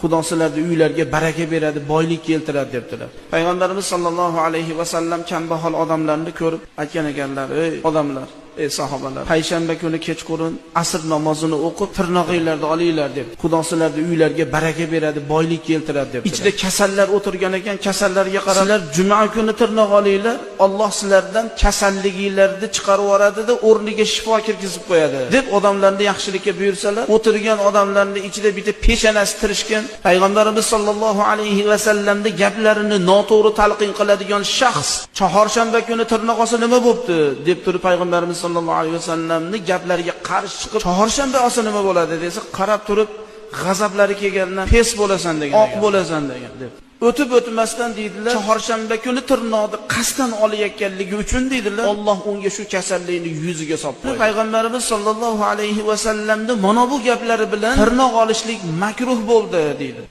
Xudo sizlarning uylarga baraka beradi, boylik keltiradi debdilar. Payg'ambarimiz sollallohu alayhi va sallam kambag'al odamlarni ko'rib aytgan ekanlar: "Ey odamlar, ey sahobalar, payshanba kuni kechqurun asr namozini o'qib, tirnoqinglarni olinglar" deb. Xudo sizlarning uylarga baraka beradi, boylik keltiradi deb. Ichida kasallar o'tirgan ekan, kasallarga qarab, "Sizlar juma kuni tirnoq olinglar, Alloh sizlardan kasalliginglarni chiqarib yuboradi-da, o'rniga shifo kirgizib qo'yadi" deb odamlarni yaxshilikka buyursalar, o'tirgan odamlarning ichida bitta peshonasi tirishgan, Payg'ambarimiz sollallohu alayhi va sallamning gaplarini noto'g'ri talqin qiladigan shaxs chorshanba kuni tirnoq olsa nima bo'pti deb turib Payg'ambarimiz sollallohu alayhi vasallamning gaplariga qarshi chiqib, chorshanba olsa nima bo'ladi desa, qarab turib g'azablari kelgandan pes bo'lasan degan, oq bo'lasan degan deb. O'tib o'tmasdan deydilar, chorshanba kuni tirnoqni qasddan olayotganligi uchun deydilar, Alloh unga shu kasallikni yuziga solib qo'ydi. Payg'ambarimiz sollallohu alayhi vasallamning mana bu gaplari bilan tirnoq olishlik makruh bo'ldi deydi.